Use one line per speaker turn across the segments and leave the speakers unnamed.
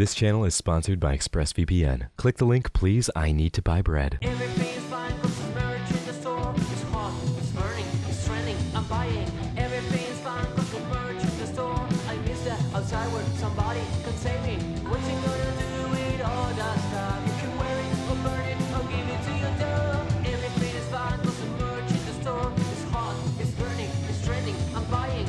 This channel is sponsored by ExpressVPN. Click the link, please. I need to buy bread.
Everything is fine cause the merch in the store is hot, it's burning, it's trending, I'm buying. Everything is fine cause the merch in the store. I miss the outside world, somebody can save me. What's he gonna do with all that stuff? You can wear it or burn it or give it to your dog. Everything is fine cause the merch in the store is hot, it's burning, it's trending, I'm buying.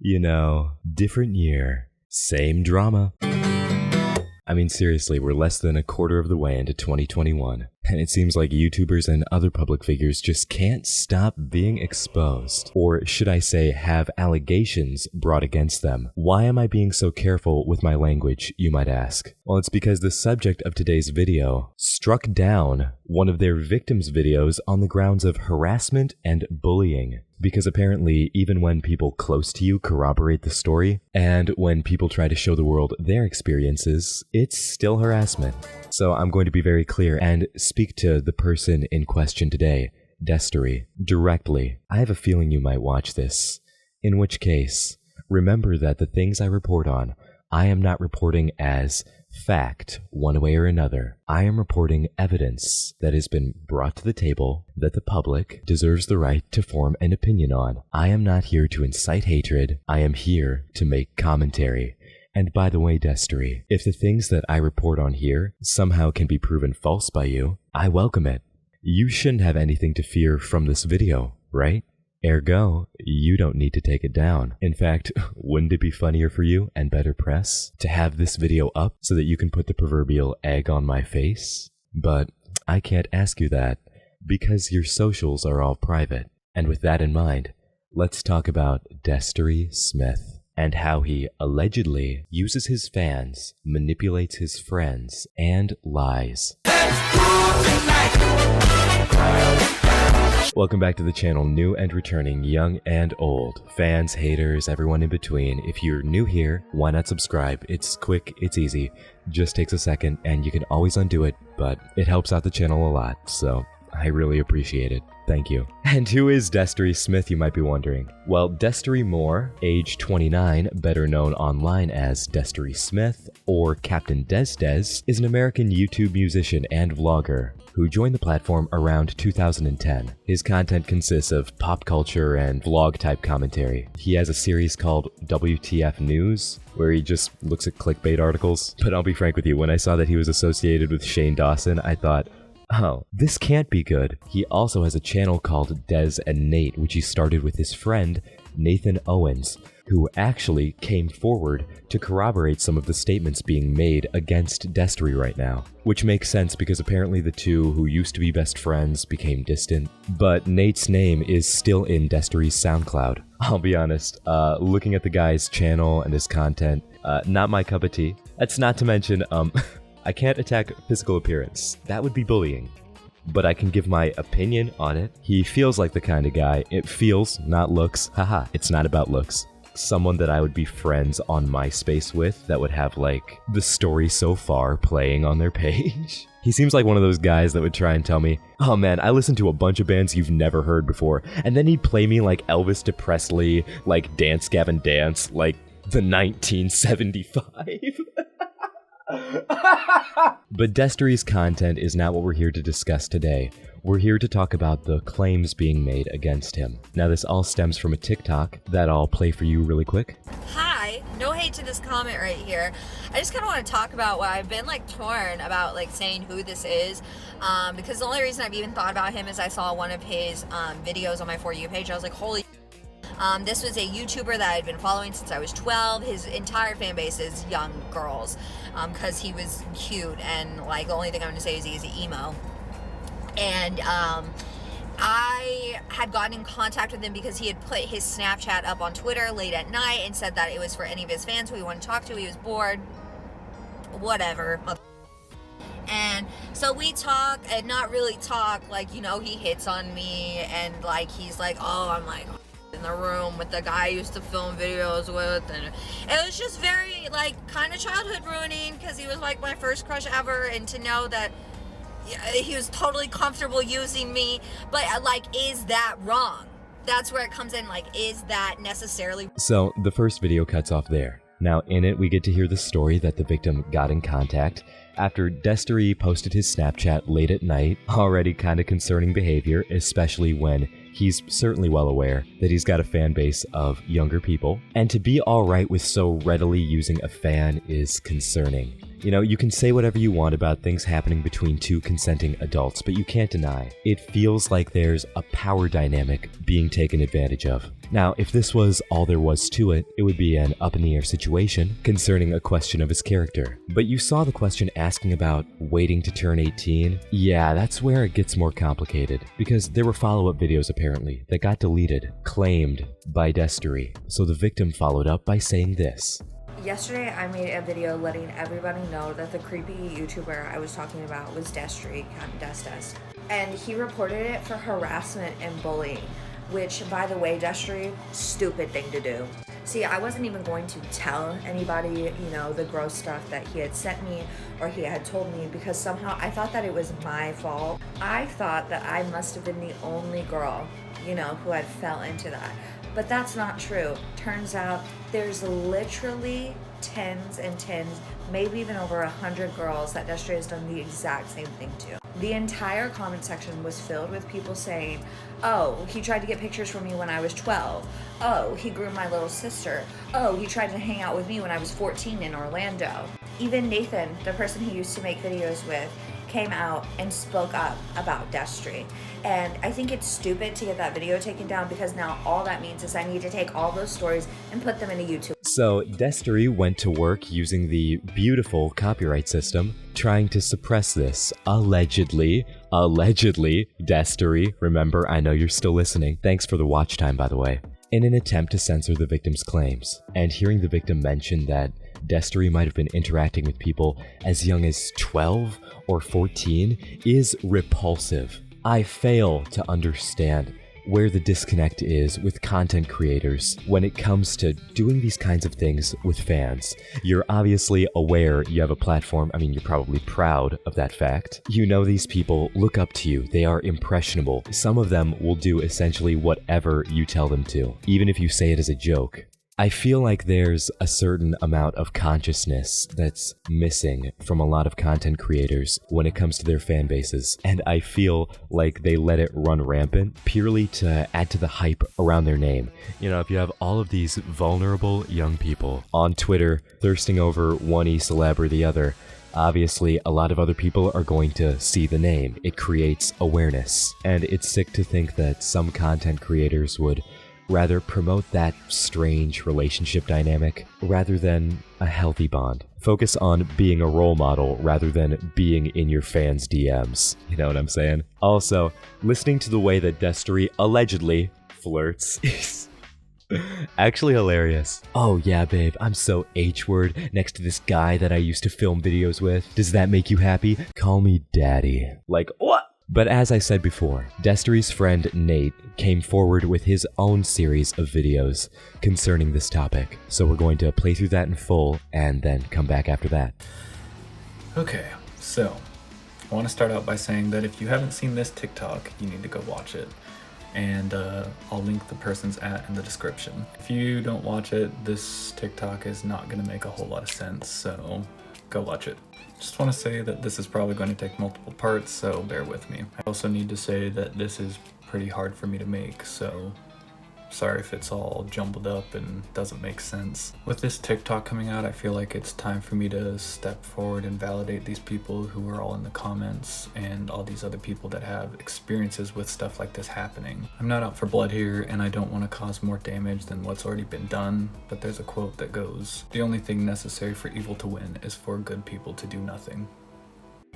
You know, different year, same drama. I mean, seriously, we're less than a quarter of the way into 2021, and it seems like YouTubers and other public figures just can't stop being exposed. Or should I say, have allegations brought against them. Why am I being so careful with my language, you might ask? Well, it's because the subject of today's video struck down one of their victims' videos on the grounds of harassment and bullying. Because apparently, even when people close to you corroborate the story, and when people try to show the world their experiences, it's still harassment. So I'm going to be very clear and speak to the person in question today, Destery, directly. I have a feeling you might watch this. In which case, remember that the things I report on, I am not reporting as fact, one way or another. I am reporting evidence that has been brought to the table that the public deserves the right to form an opinion on. I am not here to incite hatred. I am here to make commentary. And by the way, Destery, if the things that I report on here somehow can be proven false by you, I welcome it. You shouldn't have anything to fear from this video, right? Ergo, you don't need to take it down. In fact, wouldn't it be funnier for you and better press to have this video up so that you can put the proverbial egg on my face? But I can't ask you that because your socials are all private. And with that in mind, let's talk about Destery Smith and how he allegedly uses his fans, manipulates his friends, and lies. Welcome back to the channel, new and returning, young and old, fans, haters, everyone in between. If you're new here, why not subscribe? It's quick, it's easy, just takes a second, and you can always undo it, but it helps out the channel a lot, so I really appreciate it. Thank you. And who is Destery Smith, you might be wondering? Well, Destery Moore, age 29, better known online as Destery Smith or Captain Des, is an American YouTube musician and vlogger who joined the platform around 2010. His content consists of pop culture and vlog-type commentary. He has a series called WTF News, where he just looks at clickbait articles. But I'll be frank with you, when I saw that he was associated with Shane Dawson, I thought, oh, this can't be good. He also has a channel called Des and Nate, which he started with his friend, Nathan Owens, who actually came forward to corroborate some of the statements being made against Destery right now. Which makes sense because apparently the two who used to be best friends became distant. But Nate's name is still in Destery's SoundCloud. I'll be honest, looking at the guy's channel and his content, not my cup of tea. That's not to mention, I can't attack physical appearance. That would be bullying. But I can give my opinion on it. He feels like the kind of guy. It feels, not looks. Haha, it's not about looks. Someone that I would be friends on MySpace with that would have, like, the story so far playing on their page. He seems like one of those guys that would try and tell me, oh man, I listened to a bunch of bands you've never heard before. And then he'd play me like Elvis to Presley, like Dance Gavin Dance, like the 1975. But Destery's content is not what we're here to discuss today. We're here to talk about the claims being made against him. Now this all stems from a TikTok that I'll play for you really quick.
Hi, no hate to this comment right here. I just kind of want to talk about why I've been like torn about like saying who this is, because the only reason I've even thought about him is I saw one of his videos on my For You page. I was like, holy. This was a YouTuber that I'd been following since I was 12. His entire fan base is young girls, because he was cute, and like the only thing I'm going to say is he's emo. And I had gotten in contact with him because he had put his Snapchat up on Twitter late at night and said that it was for any of his fans who he wanted to talk to. He was bored, whatever. And so we talk, and not really talk, like, you know, he hits on me, and like he's like, oh, I'm like in the room with the guy I used to film videos with, and it was just very like kind of childhood ruining, because he was like my first crush ever. And to know that he was totally comfortable using me, but like, is that wrong? That's where it comes in, like, is that necessarily?
So the first video cuts off there. Now in it, we get to hear the story that the victim got in contact after Destery posted his Snapchat late at night, already kind of concerning behavior, especially when he's certainly well aware that he's got a fan base of younger people. And to be alright with so readily using a fan is concerning. You know, you can say whatever you want about things happening between two consenting adults, but you can't deny it feels like there's a power dynamic being taken advantage of. Now, if this was all there was to it, it would be an up-in-the-air situation concerning a question of his character. But you saw the question asking about waiting to turn 18. Yeah, that's where it gets more complicated, because there were follow-up videos apparently that got deleted, claimed by Destery. So the victim followed up by saying this.
Yesterday, I made a video letting everybody know that the creepy YouTuber I was talking about was Destery, Destes. And he reported it for harassment and bullying, which, by the way, Destery, stupid thing to do. See, I wasn't even going to tell anybody, you know, the gross stuff that he had sent me or he had told me, because somehow I thought that it was my fault. I thought that I must have been the only girl, you know, who had fell into that. But that's not true. Turns out there's literally tens and tens, maybe even over 100 girls that Destery has done the exact same thing to. The entire comment section was filled with people saying, oh, he tried to get pictures from me when I was 12. Oh, he groomed my little sister. Oh, he tried to hang out with me when I was 14 in Orlando. Even Nathan, the person he used to make videos with, came out and spoke up about Destery. And I think it's stupid to get that video taken down, because now all that means is I need to take all those stories and put them into YouTube.
So Destery went to work using the beautiful copyright system, trying to suppress this. Allegedly, Destery, remember, I know you're still listening. Thanks for the watch time, by the way. In an attempt to censor the victim's claims. And hearing the victim mention that Destery might have been interacting with people as young as 12 or 14 is repulsive. I fail to understand where the disconnect is with content creators when it comes to doing these kinds of things with fans. You're obviously aware you have a platform. I mean, you're probably proud of that fact. You know these people look up to you. They are impressionable. Some of them will do essentially whatever you tell them to, even if you say it as a joke. I feel like there's a certain amount of consciousness that's missing from a lot of content creators when it comes to their fan bases, and I feel like they let it run rampant purely to add to the hype around their name. You know, if you have all of these vulnerable young people on Twitter thirsting over one e-celeb or the other, obviously a lot of other people are going to see the name. It creates awareness, and it's sick to think that some content creators would rather promote that strange relationship dynamic rather than a healthy bond. Focus on being a role model rather than being in your fans' DMs. You know what I'm saying? Also, listening to the way that Destery allegedly flirts is actually hilarious. Oh yeah, babe, I'm so H-word next to this guy that I used to film videos with. Does that make you happy? Call me daddy. Like, what? But as I said before, Destery's friend Nate came forward with his own series of videos concerning this topic. So we're going to play through that in full and then come back after that.
Okay, so I want to start out by saying that if you haven't seen this TikTok, you need to go watch it. And I'll link the person's @ in the description. If you don't watch it, this TikTok is not going to make a whole lot of sense, so go watch it. Just want to say that this is probably going to take multiple parts, so bear with me. I also need to say that this is pretty hard for me to make, so sorry if it's all jumbled up and doesn't make sense. With this TikTok coming out, I feel like it's time for me to step forward and validate these people who are all in the comments and all these other people that have experiences with stuff like this happening. I'm not out for blood here, and I don't want to cause more damage than what's already been done, but there's a quote that goes, "The only thing necessary for evil to win is for good people to do nothing."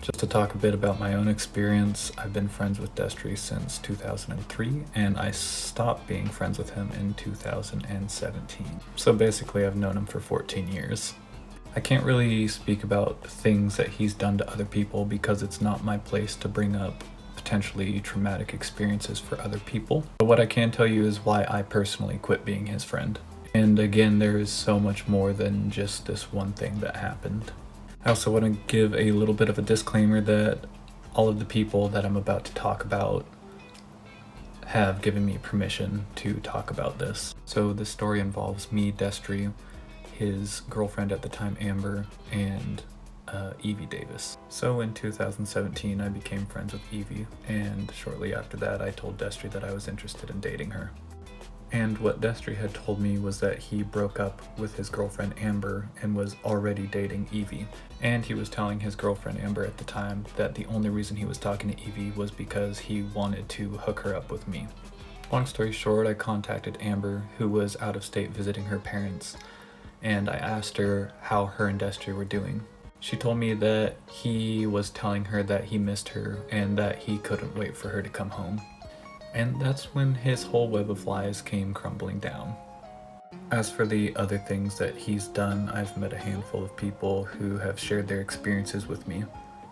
Just to talk a bit about my own experience, I've been friends with Destery since 2003, and I stopped being friends with him in 2017. So basically I've known him for 14 years. I can't really speak about things that he's done to other people because it's not my place to bring up potentially traumatic experiences for other people. But what I can tell you is why I personally quit being his friend. And again, there is so much more than just this one thing that happened. I also want to give a little bit of a disclaimer that all of the people that I'm about to talk about have given me permission to talk about this. So this story involves me, Destery, his girlfriend at the time, Amber, and Evie Davis. So in 2017, I became friends with Evie, and shortly after that, I told Destery that I was interested in dating her. And what Destery had told me was that he broke up with his girlfriend Amber and was already dating Evie. And he was telling his girlfriend Amber at the time that the only reason he was talking to Evie was because he wanted to hook her up with me. Long story short, I contacted Amber, who was out of state visiting her parents, and I asked her how her and Destery were doing. She told me that he was telling her that he missed her and that he couldn't wait for her to come home. And that's when his whole web of lies came crumbling down. As for the other things that he's done, I've met a handful of people who have shared their experiences with me.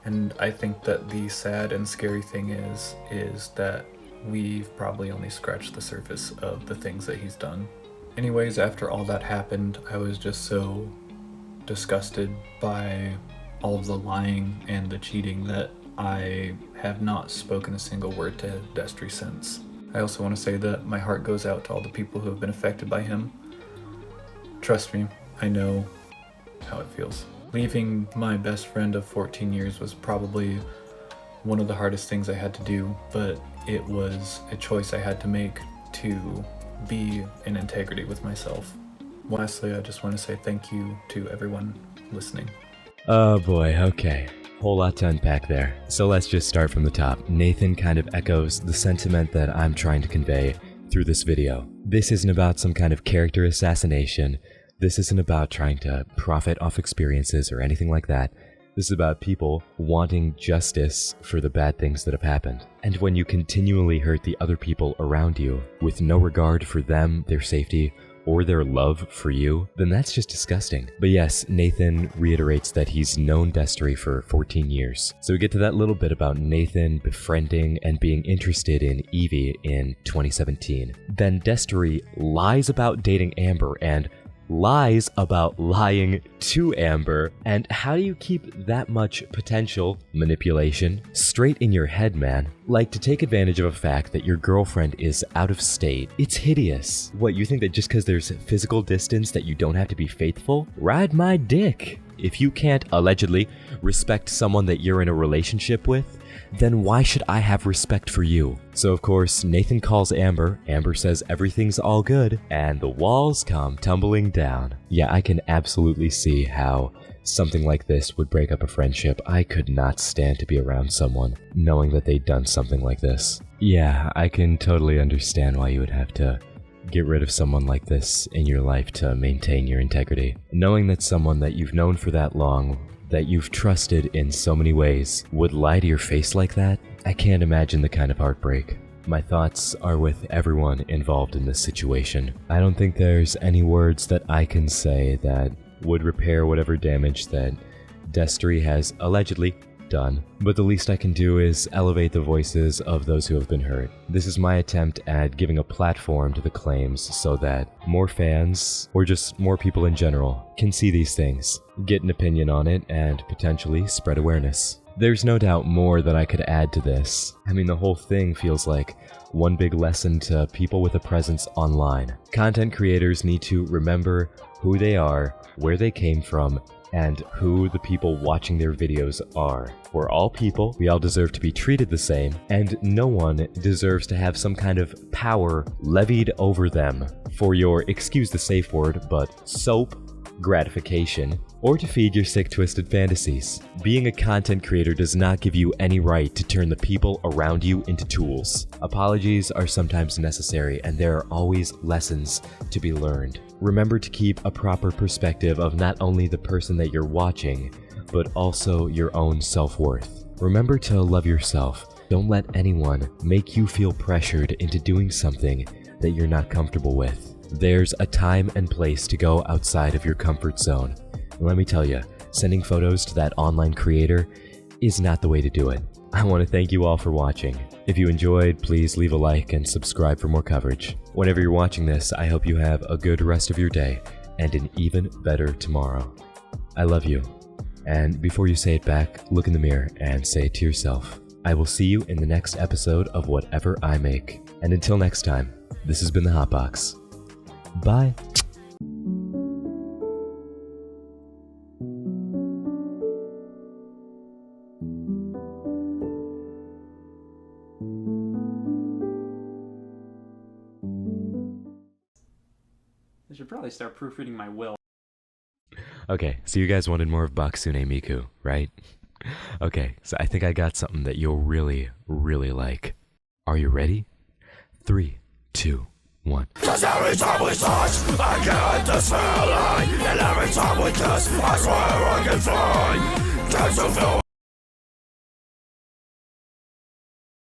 And I think that the sad and scary thing is that we've probably only scratched the surface of the things that he's done. Anyways, after all that happened, I was just so disgusted by all of the lying and the cheating that I have not spoken a single word to Destery since. I also want to say that my heart goes out to all the people who have been affected by him. Trust me, I know how it feels. Leaving my best friend of 14 years was probably one of the hardest things I had to do, but it was a choice I had to make to be in integrity with myself. Lastly, I just want to say thank you to everyone listening.
Oh boy, okay. Whole lot to unpack there. So let's just start from the top. Nathan kind of echoes the sentiment that I'm trying to convey through this video. This isn't about some kind of character assassination. This isn't about trying to profit off experiences or anything like that. This is about people wanting justice for the bad things that have happened. And when you continually hurt the other people around you with no regard for them, their safety, or their love for you, then that's just disgusting. But yes, Nathan reiterates that he's known Destery for 14 years. So we get to that little bit about Nathan befriending and being interested in Evie in 2017. Then Destery lies about dating Amber and lies about lying to Amber. And how do you keep that much potential manipulation straight in your head, man? Like, to take advantage of a fact that your girlfriend is out of state. It's hideous. What, you think that just because there's physical distance that you don't have to be faithful? Ride my dick. If you can't, allegedly, respect someone that you're in a relationship with, then why should I have respect for you? So of course, Nathan calls Amber. Amber says everything's all good, and the walls come tumbling down. Yeah, I can absolutely see how something like this would break up a friendship. I could not stand to be around someone knowing that they'd done something like this. Yeah, I can totally understand why you would have to get rid of someone like this in your life to maintain your integrity. Knowing that someone that you've known for that long, that you've trusted in so many ways, would lie to your face like that, I can't imagine the kind of heartbreak. My thoughts are with everyone involved in this situation. I don't think there's any words that I can say that would repair whatever damage that Destery has allegedly done, but the least I can do is elevate the voices of those who have been hurt. This is my attempt at giving a platform to the claims so that more fans, or just more people in general, can see these things, get an opinion on it, and potentially spread awareness. There's no doubt more that I could add to this. I mean, the whole thing feels like one big lesson to people with a presence online. Content creators need to remember who they are, where they came from, and who the people watching their videos are. We're all people, we all deserve to be treated the same, and no one deserves to have some kind of power levied over them for your, excuse the safe word, but soap gratification, or to feed your sick, twisted fantasies. Being a content creator does not give you any right to turn the people around you into tools. Apologies are sometimes necessary, and there are always lessons to be learned. Remember to keep a proper perspective of not only the person that you're watching, but also your own self-worth. Remember to love yourself. Don't let anyone make you feel pressured into doing something that you're not comfortable with. There's a time and place to go outside of your comfort zone. And let me tell you, sending photos to that online creator is not the way to do it. I want to thank you all for watching. If you enjoyed, please leave a like and subscribe for more coverage. Whenever you're watching this, I hope you have a good rest of your day and an even better tomorrow. I love you. And before you say it back, look in the mirror and say it to yourself. I will see you in the next episode of whatever I make. And until next time, this has been the Hotbox. Bye.
I should probably start proofreading my will.
Okay, so you guys wanted more of Bakusune Miku, right? Okay, so I think I got something that you'll really, really like. Are you ready? 3, 2, 1.
'Cause every time we touch, I get this feeling. And every time we kiss, I swear I can fly. Can't you feel